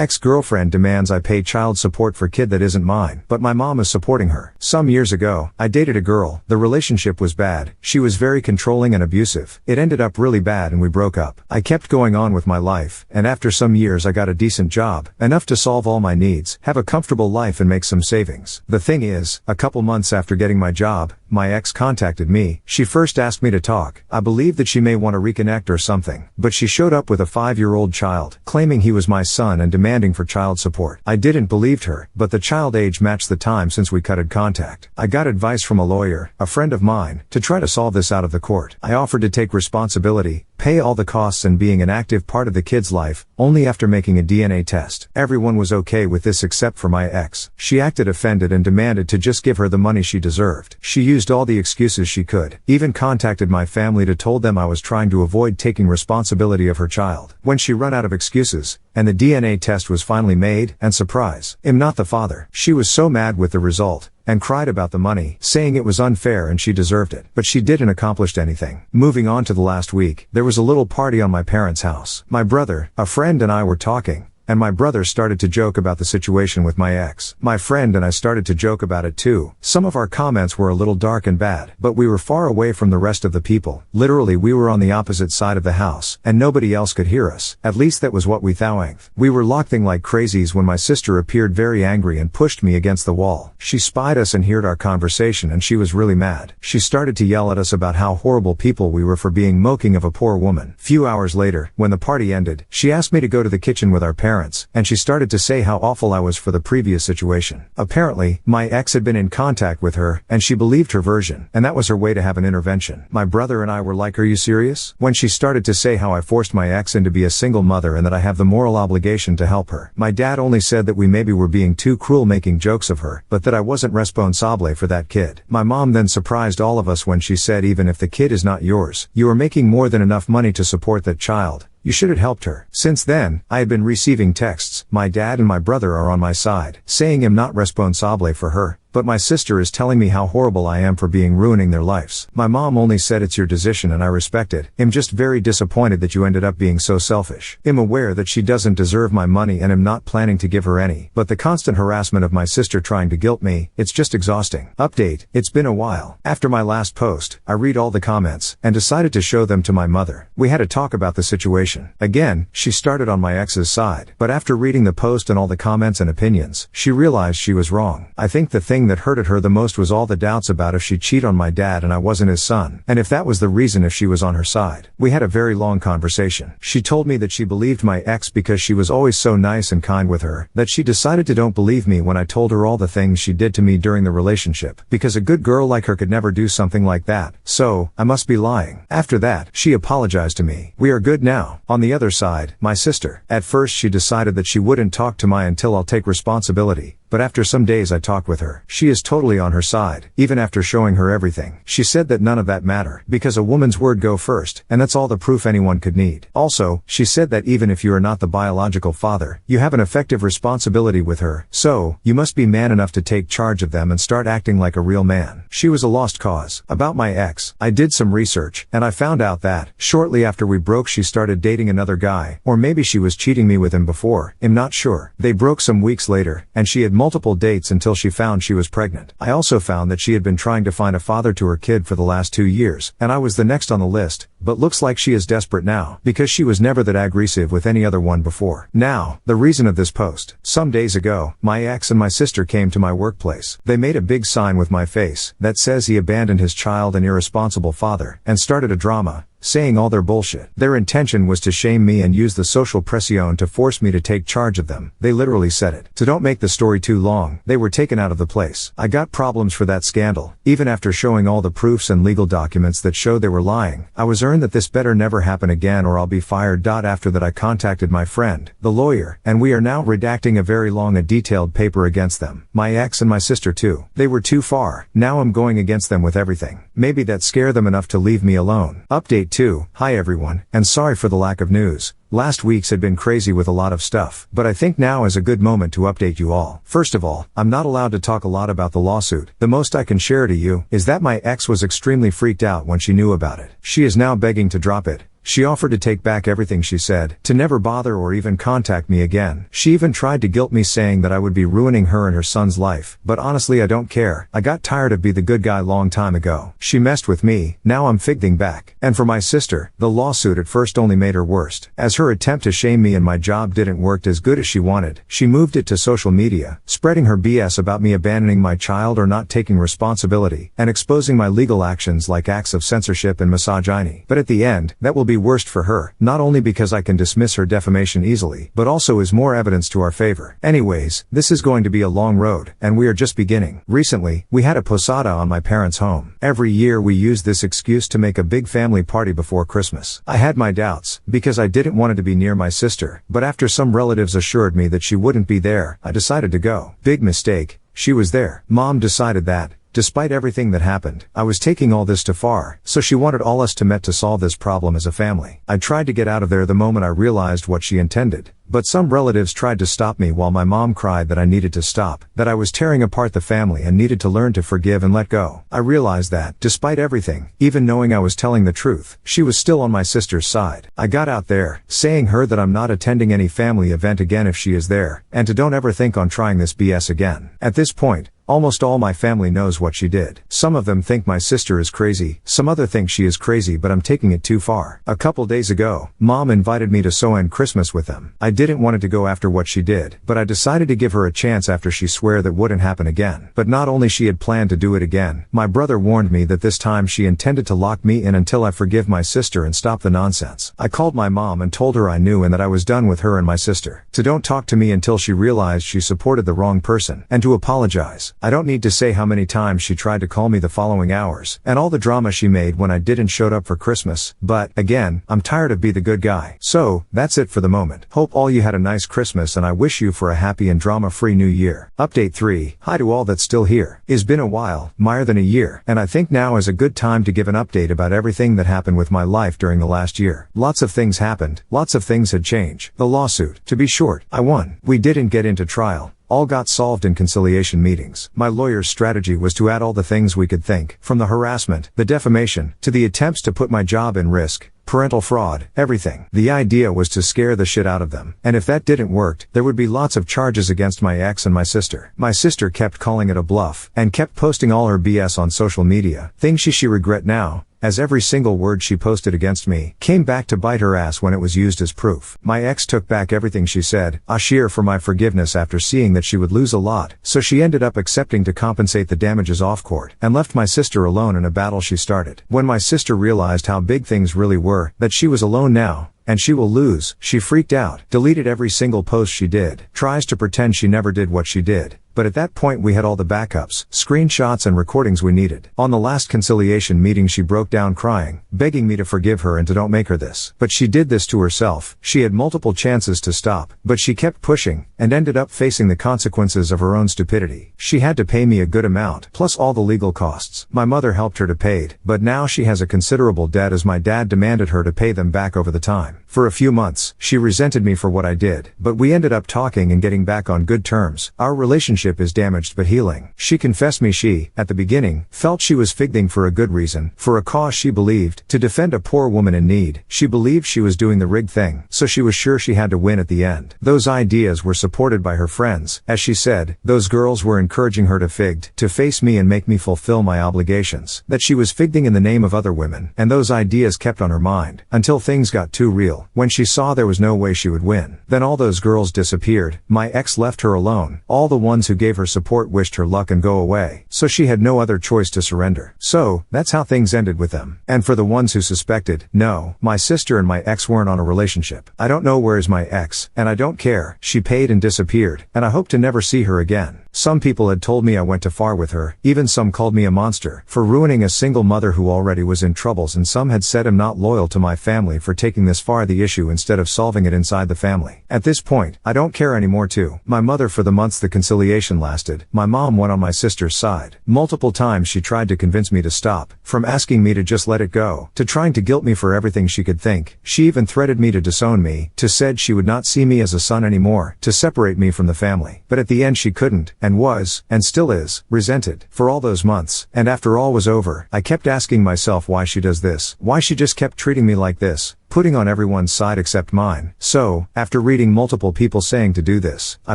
Ex-girlfriend demands I pay child support for kid that isn't mine, but my mom is supporting her. Some years ago, I dated a girl. The relationship was bad. She was very controlling and abusive. It ended up really bad and we broke up. I kept going on with my life, and after some years I got a decent job, enough to solve all my needs, have a comfortable life and make some savings. The thing is, a couple months after getting my job, my ex contacted me. She first asked me to talk. I believed that she may want to reconnect or something, but she showed up with a 5-year-old child, claiming he was my son and demanding for child support. I didn't believe her, but the child age matched the time since we cut contact. I got advice from a lawyer, a friend of mine, to try to solve this out of the court. I offered to take responsibility, pay all the costs and being an active part of the kid's life, only after making a DNA test. Everyone was okay with this except for my ex. She acted offended and demanded to just give her the money she deserved. She used all the excuses she could, even contacted my family to told them I was trying to avoid taking responsibility of her child. When she run out of excuses, and the DNA test was finally made, and surprise, I'm not the father. She was so mad with the result, and cried about the money, saying it was unfair and she deserved it. But she didn't accomplish anything. Moving on to the last week, there was a little party on my parents' house. My brother, a friend and I were talking, and my brother started to joke about the situation with my ex. My friend and I started to joke about it too. Some of our comments were a little dark and bad, but we were far away from the rest of the people. Literally we were on the opposite side of the house, and nobody else could hear us. At least that was what we thought. We were laughing like crazies when my sister appeared very angry and pushed me against the wall. She spied us and heard our conversation and she was really mad. She started to yell at us about how horrible people we were for being mocking of a poor woman. Few hours later, when the party ended, she asked me to go to the kitchen with our parents, and she started to say how awful I was for the previous situation. Apparently, my ex had been in contact with her, and she believed her version, and that was her way to have an intervention. My brother and I were like, "Are you serious?" When she started to say how I forced my ex into be a single mother and that I have the moral obligation to help her. My dad only said that we maybe were being too cruel making jokes of her, but that I wasn't responsable for that kid. My mom then surprised all of us when she said, even if the kid is not yours, you are making more than enough money to support that child. You should have helped her. Since then, I had been receiving texts. My dad and my brother are on my side, saying I'm not responsible for her, but my sister is telling me how horrible I am for ruining their lives. My mom only said it's your decision and I respect it. I'm just very disappointed that you ended up being so selfish. I'm aware that she doesn't deserve my money and I'm not planning to give her any, but the constant harassment of my sister trying to guilt me, it's just exhausting. Update, it's been a while. After my last post, I read all the comments, and decided to show them to my mother. We had a talk about the situation. Again, she started on my ex's side, but after reading the post and all the comments and opinions, she realized she was wrong. I think the thing that hurted her the most was all the doubts about if she'd cheat on my dad and I wasn't his son, and if that was the reason if she was on her side. We had a very long conversation. She told me that she believed my ex because she was always so nice and kind with her, that she decided to don't believe me when I told her all the things she did to me during the relationship, because a good girl like her could never do something like that, so I must be lying. After that, she apologized to me. We are good now. On the other side, my sister. At first she decided that she wouldn't talk to me until I'll take responsibility. But after some days I talked with her. She is totally on her side, even after showing her everything. She said that none of that mattered, because a woman's word go first, and that's all the proof anyone could need. Also, she said that even if you are not the biological father, you have an effective responsibility with her, so, you must be man enough to take charge of them and start acting like a real man. She was a lost cause. About my ex, I did some research, and I found out that, shortly after we broke she started dating another guy, or maybe she was cheating me with him before, I'm not sure. They broke some weeks later, and she had multiple dates until she found she was pregnant. I also found that she had been trying to find a father to her kid for the last 2 years, and I was the next on the list, but looks like she is desperate now, because she was never that aggressive with any other one before. Now, the reason of this post. Some days ago, my ex and my sister came to my workplace. They made a big sign with my face, that says he abandoned his child and irresponsible father, and started a drama, saying all their bullshit. Their intention was to shame me and use the social pression to force me to take charge of them. They literally said it. To don't make the story too long, they were taken out of the place. I got problems for that scandal. Even after showing all the proofs and legal documents that showed they were lying, I was earned that this better never happen again or I'll be fired. After that I contacted my friend, the lawyer, and we are now redacting a very long and detailed paper against them. My ex and my sister too. They were too far. Now I'm going against them with everything. Maybe that scared them enough to leave me alone. Update 2. Hi everyone, and sorry for the lack of news. Last week's had been crazy with a lot of stuff, but I think now is a good moment to update you all. First of all, I'm not allowed to talk a lot about the lawsuit. The most I can share to you is that my ex was extremely freaked out when she knew about it. She is now begging to drop it, She offered to take back everything she said, to never bother or even contact me again. She even tried to guilt me, saying that I would be ruining her and her son's life. But honestly, I don't care. I got tired of being the good guy long time ago. She messed with me, now I'm fighting back. And for my sister, the lawsuit at first only made her worse. As her attempt to shame me and my job didn't work as good as she wanted, she moved it to social media, spreading her BS about me abandoning my child or not taking responsibility, and exposing my legal actions like acts of censorship and misogyny. But at the end, that will be worst for her, not only because I can dismiss her defamation easily, but also is more evidence to our favor. Anyways, this is going to be a long road, and we are just beginning. Recently, we had a posada on my parents' home. Every year we use this excuse to make a big family party before Christmas. I had my doubts, because I didn't want it to be near my sister, but after some relatives assured me that she wouldn't be there, I decided to go. Big mistake, she was there. Mom decided that, despite everything that happened, I was taking all this too far, so she wanted all us to meet to solve this problem as a family. I tried to get out of there the moment I realized what she intended, but some relatives tried to stop me while my mom cried that I needed to stop, that I was tearing apart the family and needed to learn to forgive and let go. I realized that, despite everything, even knowing I was telling the truth, she was still on my sister's side. I got out there, saying her that I'm not attending any family event again if she is there, and to don't ever think on trying this BS again. At this point, almost all my family knows what she did. Some of them think my sister is crazy, some other think she is crazy, but I'm taking it too far. A couple days ago, Mom invited me to end Christmas with them. I didn't want it to go after what she did, but I decided to give her a chance after she swore that wouldn't happen again. But not only she had planned to do it again, my brother warned me that this time she intended to lock me in until I forgive my sister and stop the nonsense. I called my mom and told her I knew and that I was done with her and my sister. To don't talk to me until she realized she supported the wrong person, and to apologize. I don't need to say how many times she tried to call me the following hours, and all the drama she made when I didn't show up for Christmas, but, again, I'm tired of being the good guy. So, that's it for the moment. Hope all you had a nice Christmas and I wish you for a happy and drama-free new year. Update 3. Hi to all that's still here. It's been a while, more than a year, and I think now is a good time to give an update about everything that happened with my life during the last year. Lots of things happened, lots of things had changed. The lawsuit, to be short, I won. We didn't get into trial. All got solved in conciliation meetings. My lawyer's strategy was to add all the things we could think, from the harassment, the defamation, to the attempts to put my job in risk, parental fraud, everything. The idea was to scare the shit out of them. And if that didn't work, there would be lots of charges against my ex and my sister. My sister kept calling it a bluff, and kept posting all her BS on social media, things she regret now, as every single word she posted against me came back to bite her ass when it was used as proof. My ex took back everything she said, for my forgiveness after seeing that she would lose a lot, so she ended up accepting to compensate the damages off court, and left my sister alone in a battle she started. When my sister realized how big things really were, that she was alone now, and she will lose, she freaked out, deleted every single post she did, tries to pretend she never did what she did. But at that point we had all the backups, screenshots and recordings we needed. On the last conciliation meeting she broke down crying, begging me to forgive her and to don't make her this. But she did this to herself. She had multiple chances to stop, but she kept pushing, and ended up facing the consequences of her own stupidity. She had to pay me a good amount, plus all the legal costs. My mother helped her to pay it, but now she has a considerable debt as my dad demanded her to pay them back over the time. For a few months, she resented me for what I did, but we ended up talking and getting back on good terms. Our relationship is damaged but healing. She confessed me she, at the beginning, felt she was fighting for a good reason, for a cause she believed, to defend a poor woman in need. She believed she was doing the rigged thing, so she was sure she had to win at the end. Those ideas were supported by her friends. As she said, those girls were encouraging her to face me and make me fulfill my obligations. That she was fighting in the name of other women, and those ideas kept on her mind, until things got too real, when she saw there was no way she would win. Then all those girls disappeared, my ex left her alone, all the ones who gave her support wished her luck and go away, so she had no other choice to surrender. So, that's how things ended with them. And for the ones who suspected, no, my sister and my ex weren't on a relationship. I don't know where is my ex, and I don't care. She paid and disappeared, and I hope to never see her again. Some people had told me I went too far with her, even some called me a monster, for ruining a single mother who already was in troubles, and some had said I'm not loyal to my family for taking this far the issue instead of solving it inside the family. At this point, I don't care anymore too. My mother for the months the conciliation lasted, my mom went on my sister's side. Multiple times she tried to convince me to stop, from asking me to just let it go, to trying to guilt me for everything she could think. She even threatened me to disown me, to said she would not see me as a son anymore, to separate me from the family. But at the end she couldn't, and and was, and still is, resented for all those months. And after all was over, I kept asking myself why she does this, why she just kept treating me like this, putting on everyone's side except mine. So, after reading multiple people saying to do this, I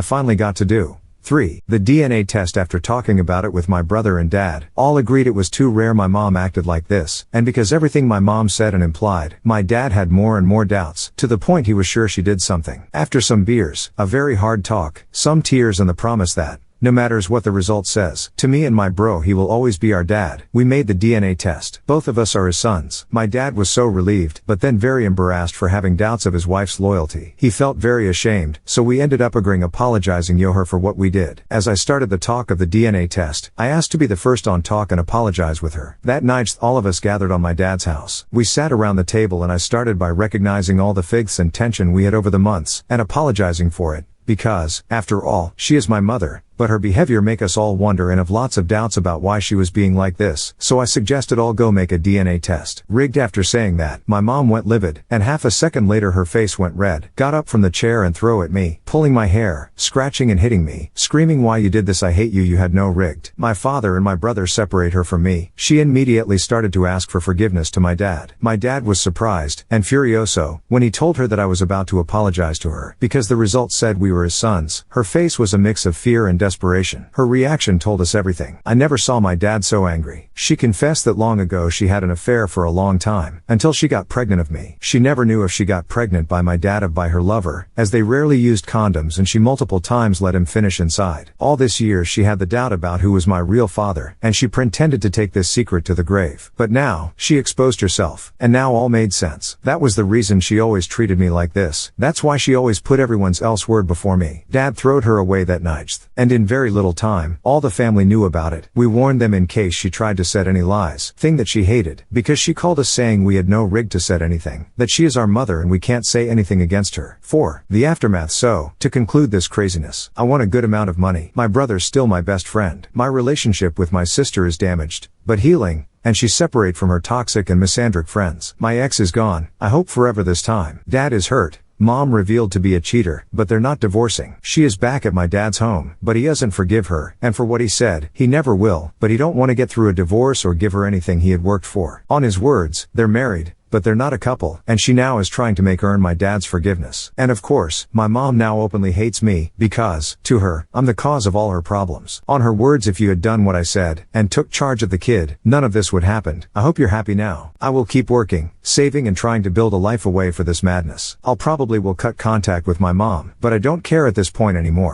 finally got to do 3. The DNA test. After talking about it with my brother and dad, all agreed it was too rare my mom acted like this, and because everything my mom said and implied, my dad had more and more doubts, to the point he was sure she did something. After some beers, a very hard talk, some tears and the promise that, no matters what the result says, to me and my bro he will always be our dad, we made the DNA test. Both of us are his sons. My dad was so relieved, but then very embarrassed for having doubts of his wife's loyalty. He felt very ashamed, so we ended up agreeing apologizing her for what we did. As I started the talk of the DNA test, I asked to be the first on talk and apologize with her. That night all of us gathered on my dad's house. We sat around the table and I started by recognizing all the fights and tension we had over the months, and apologizing for it. Because, after all, she is my mother, but her behavior make us all wonder and have lots of doubts about why she was being like this, so I suggested all go make a DNA test. Rigged. After saying that, my mom went livid, and half a second later her face went red, got up from the chair and threw at me, pulling my hair, scratching and hitting me, screaming why you did this, I hate you, you had no rigged. My father and my brother separate her from me. She immediately started to ask for forgiveness to my dad. My dad was surprised, and furioso, when he told her that I was about to apologize to her, because the results said we were his sons. Her face was a mix of fear and desperation. Her reaction told us everything. I never saw my dad so angry. She confessed that long ago she had an affair for a long time, until she got pregnant of me. She never knew if she got pregnant by my dad or by her lover, as they rarely used condoms and she multiple times let him finish inside. All this year she had the doubt about who was my real father, and she pretended to take this secret to the grave. But now, she exposed herself, and now all made sense. That was the reason she always treated me like this. That's why she always put everyone's else word before me. Dad throwed her away that night, and in very little time, all the family knew about it. We warned them in case she tried to set any lies, thing that she hated, because she called us saying we had no rig to set anything, that she is our mother and we can't say anything against her. 4. The aftermath. So, to conclude this craziness, I won a good amount of money. My brother's still my best friend. My relationship with my sister is damaged, but healing, and she's separate from her toxic and misandric friends. My ex is gone, I hope forever this time. Dad is hurt. Mom revealed to be a cheater, but they're not divorcing. She is back at my dad's home, but he doesn't forgive her, and for what he said, he never will, but he don't want to get through a divorce or give her anything he had worked for. On his words, they're married, but they're not a couple, and she now is trying to make earn my dad's forgiveness. And of course, my mom now openly hates me, because, to her, I'm the cause of all her problems. On her words, if you had done what I said, and took charge of the kid, none of this would happen. I hope you're happy now. I will keep working, saving and trying to build a life away for this madness. I'll probably will cut contact with my mom, but I don't care at this point anymore.